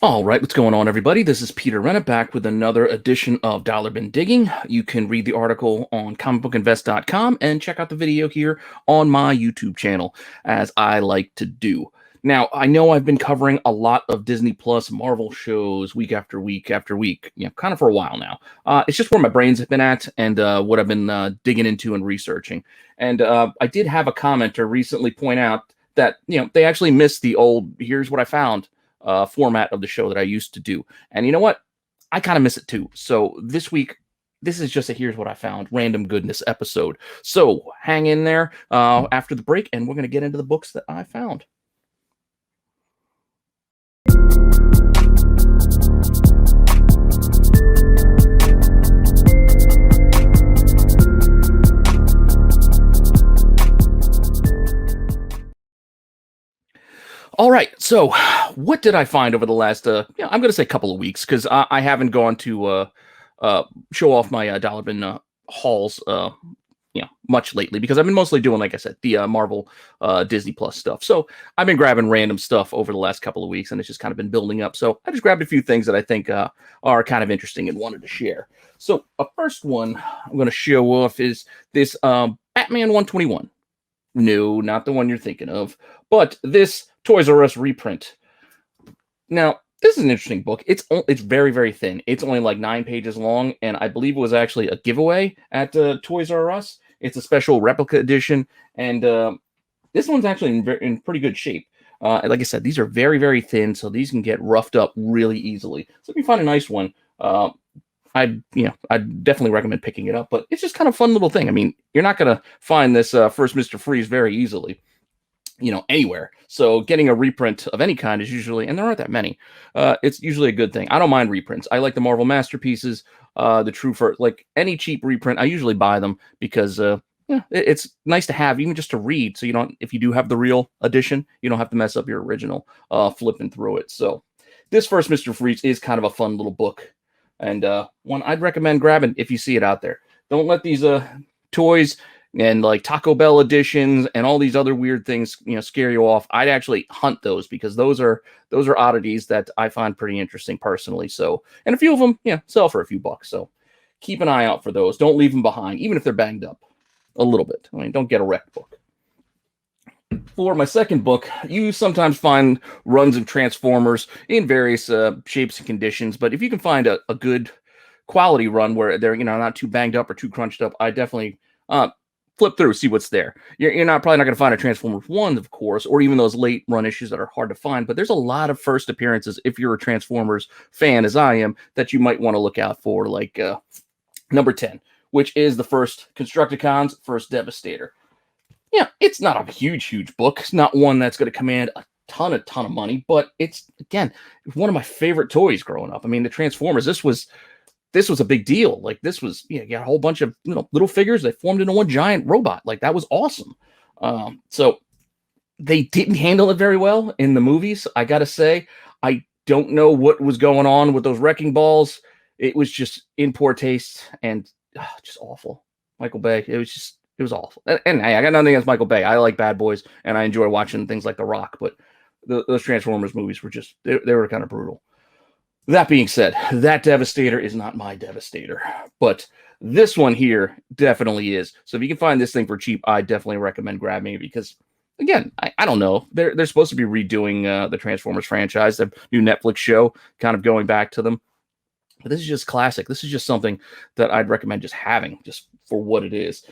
All right, what's going on, everybody? This is Peter Renna back with another edition of Dollar Bin Digging. You can read the article on comicbookinvest.com and check out the video here on my YouTube channel, as I like to do. Now, I know I've been covering a lot of Disney Plus Marvel shows week after week after week, kind of for a while now. It's just where my brains have been at and what I've been digging into and researching. And I did have a commenter recently point out that, they actually missed the old, here's what I found format of the show that I used to do. And you know what? I kind of miss it too. So this week, this is just a here's what I found random goodness episode. So hang in there after the break, and we're going to get into the books that I found. All right, so what did I find over the last, I'm going to say couple of weeks, because I haven't gone to show off my dollar bin hauls, much lately, because I've been mostly doing, like I said, the Marvel Disney Plus stuff. So I've been grabbing random stuff over the last couple of weeks, and it's just kind of been building up. So I just grabbed a few things that I think are kind of interesting and wanted to share. So a first one I'm going to show off is this Batman 121. No, not the one you're thinking of, but this Toys R Us reprint. Now, this is an interesting book. It's very, very thin. It's only like 9 pages long, and I believe it was actually a giveaway at Toys R Us. It's a special replica edition, and this one's actually in pretty good shape. Like I said, these are very, very thin, so these can get roughed up really easily. So if you find a nice one, I'd definitely recommend picking it up. But it's just kind of a fun little thing. I mean, you're not going to find this first Mr. Freeze very easily, anywhere. So getting a reprint of any kind is usually, and there aren't that many, it's usually a good thing. I don't mind reprints. I like the Marvel Masterpieces, the True for like any cheap reprint. I usually buy them because it's nice to have, even just to read. So you don't, if you do have the real edition, you don't have to mess up your original flipping through it. So this first Mr. Freeze is kind of a fun little book, and one I'd recommend grabbing if you see it out there. Don't let these toys and like Taco Bell editions and all these other weird things, scare you off. I'd actually hunt those, because those are oddities that I find pretty interesting personally. So, and a few of them, sell for a few bucks. So keep an eye out for those. Don't leave them behind, even if they're banged up a little bit. I mean, don't get a wrecked book. For my second book, you sometimes find runs of Transformers in various shapes and conditions, but if you can find a good quality run where they're not too banged up or too crunched up, I definitely flip through, see what's there. You're probably not going to find a Transformers 1, of course, or even those late run issues that are hard to find, but there's a lot of first appearances, if you're a Transformers fan, as I am, that you might want to look out for, like number 10, which is the first Constructicons, first Devastator. It's not a huge book. It's not one that's going to command a ton of money, but it's, again, one of my favorite toys growing up. I mean, the Transformers, this was a big deal. Like, this was, you got a whole bunch of little figures that formed into one giant robot. Like, that was awesome. So they didn't handle it very well in the movies, I gotta say. I don't know what was going on with those wrecking balls. It was just in poor taste and just awful. Michael Bay, it was awful. And hey, I got nothing against Michael Bay. I like Bad Boys, and I enjoy watching things like The Rock, but those Transformers movies were just, they were kind of brutal. That being said, that Devastator is not my Devastator, but this one here definitely is. So if you can find this thing for cheap, I definitely recommend grabbing it, because, again, I don't know. They're supposed to be redoing the Transformers franchise, the new Netflix show, kind of going back to them. But this is just classic. This is just something that I'd recommend just having, just for what it is.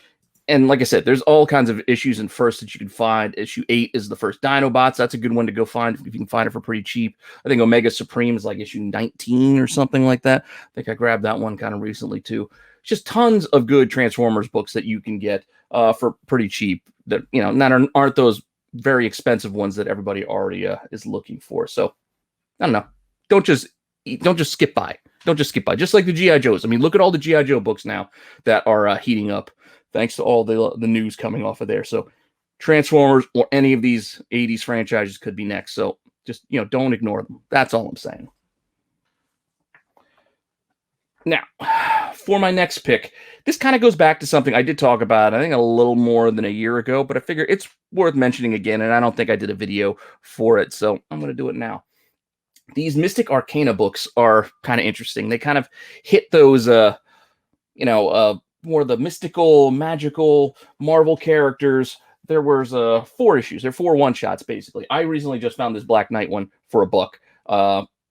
And like I said, there's all kinds of issues in first that you can find. Issue 8 is the first Dinobots. That's a good one to go find if you can find it for pretty cheap. I think Omega Supreme is like issue 19 or something like that. I think I grabbed that one kind of recently too. Just tons of good Transformers books that you can get for pretty cheap. That aren't those very expensive ones that everybody already is looking for. So I don't know. Don't just skip by. Don't just skip by. Just like the G.I. Joes. I mean, look at all the G.I. Joe books now that are heating up, thanks to all the news coming off of there. So Transformers or any of these 80s franchises could be next. So just, don't ignore them. That's all I'm saying. Now, for my next pick, this kind of goes back to something I did talk about, I think, a little more than a year ago, but I figure it's worth mentioning again, and I don't think I did a video for it, so I'm going to do it now. these Mystic Arcana books are kind of interesting. They kind of hit those, more of the mystical, magical Marvel characters. There was 4 issues. They're 4 one-shots, basically. I recently just found this Black Knight one for a buck,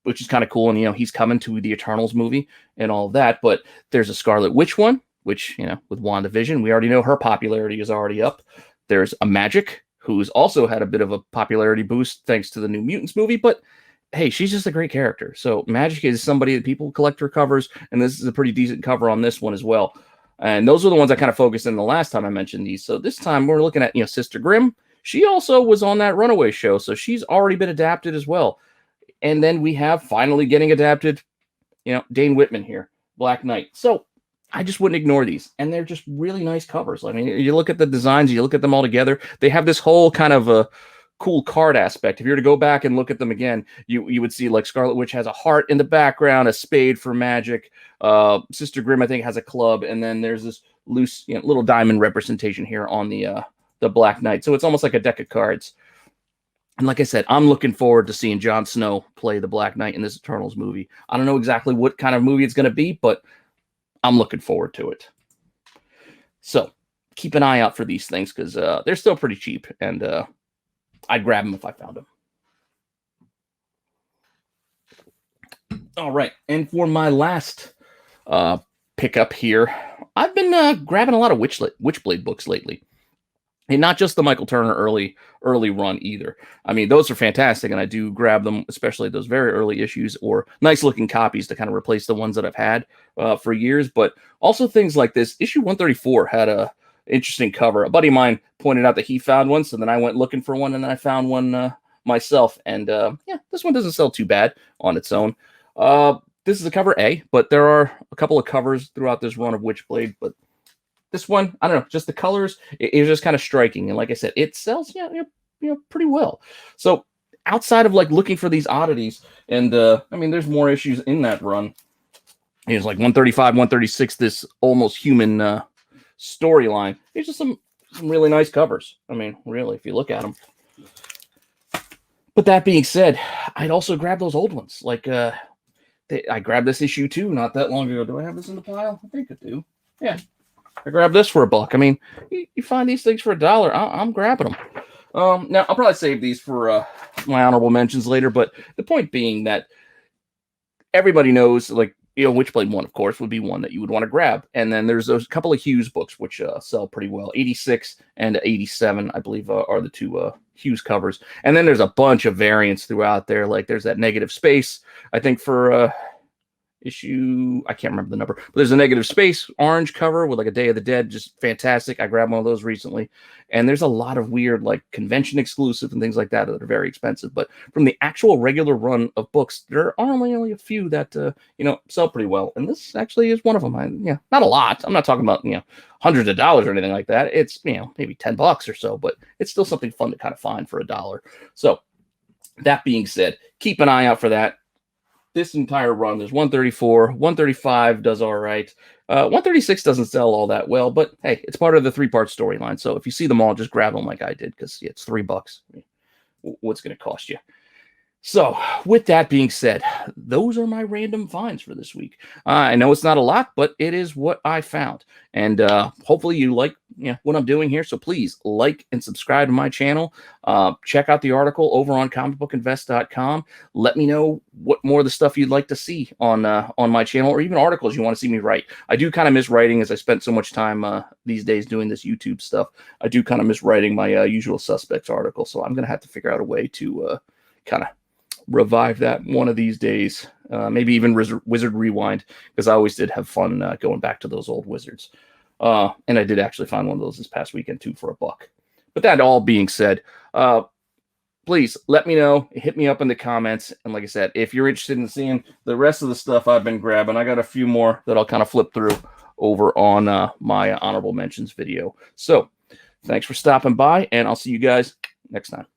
which is kind of cool. And, he's coming to the Eternals movie and all of that. But there's a Scarlet Witch one, which, with WandaVision, we already know her popularity is already up. There's a Magic, who's also had a bit of a popularity boost thanks to the New Mutants movie. But hey, she's just a great character. So Magic is somebody that people collect her covers, and this is a pretty decent cover on this one as well. And those are the ones I kind of focused in the last time I mentioned these. So this time we're looking at, Sister Grimm. She also was on that Runaway show, so she's already been adapted as well. And then we have finally getting adapted, Dane Whitman here, Black Knight. So I just wouldn't ignore these. And they're just really nice covers. I mean, you look at the designs, you look at them all together. They have this whole kind of a cool card aspect. If you were to go back and look at them again, you would see like Scarlet Witch has a heart in the background, a spade for magic. Sister Grimm, I think, has a club, and then there's this loose, little diamond representation here on the Black Knight. So it's almost like a deck of cards. And like I said, I'm looking forward to seeing Jon Snow play the Black Knight in this Eternals movie. I don't know exactly what kind of movie it's going to be, but I'm looking forward to it. So keep an eye out for these things because they're still pretty cheap, and I'd grab them if I found them. All right, and for my last pickup here, I've been grabbing a lot of Witchblade books lately. And not just the Michael Turner early run either. I mean, those are fantastic, and I do grab them, especially those very early issues or nice-looking copies to kind of replace the ones that I've had for years. But also things like this. Issue 134 had a interesting cover. A buddy of mine pointed out that he found one, so then I went looking for one, and then I found one myself. And this one doesn't sell too bad on its own. This is a cover A, but there are a couple of covers throughout this run of Witchblade, but this one, I don't know, just the colors, it's just kind of striking. And like I said, it sells, pretty well. So outside of like looking for these oddities, and I mean, there's more issues in that run. It's like 135, 136, this almost human storyline. There's just some really nice covers. I mean, really, if you look at them. But that being said, I'd also grab those old ones. Like, I grabbed this issue too not that long ago. Do I have this in the pile? I think I do. Yeah. I grabbed this for $1. I mean, you find these things for $1, I'm grabbing them. Now, I'll probably save these for my honorable mentions later, but the point being that everybody knows, like, Witchblade 1, of course, would be one that you would want to grab. And then there's those couple of Hughes books, which sell pretty well. 86 and 87, I believe, are the two Hughes covers. And then there's a bunch of variants throughout there. Like, there's that Negative Space, I think, for issue, I can't remember the number, but there's a Negative Space orange cover with like a Day of the Dead, just fantastic. I grabbed one of those recently. And there's a lot of weird like convention exclusive and things like that that are very expensive. But from the actual regular run of books, there are only a few that sell pretty well. And this actually is one of them. Not a lot. I'm not talking about hundreds of dollars or anything like that. It's maybe $10 or so, but it's still something fun to kind of find for $1. So that being said, keep an eye out for that. This entire run, there's 134, 135 does all right. 136 doesn't sell all that well, but hey, it's part of the 3-part storyline. So if you see them all, just grab them like I did because it's $3. What's going to cost you? So with that being said, those are my random finds for this week. I know it's not a lot, but it is what I found. And hopefully you like what I'm doing here. So please like and subscribe to my channel. Check out the article over on comicbookinvest.com. Let me know what more of the stuff you'd like to see on my channel, or even articles you want to see me write. I do kind of miss writing, as I spent so much time these days doing this YouTube stuff. I do kind of miss writing my Usual Suspects article. So I'm going to have to figure out a way to kind of revive that one of these days. Maybe even Wizard Rewind, because I always did have fun going back to those old wizards. And I did actually find one of those this past weekend too for $1. But that all being said, please let me know. Hit me up in the comments. And like I said, if you're interested in seeing the rest of the stuff I've been grabbing, I got a few more that I'll kind of flip through over on my honorable mentions video. So thanks for stopping by, and I'll see you guys next time.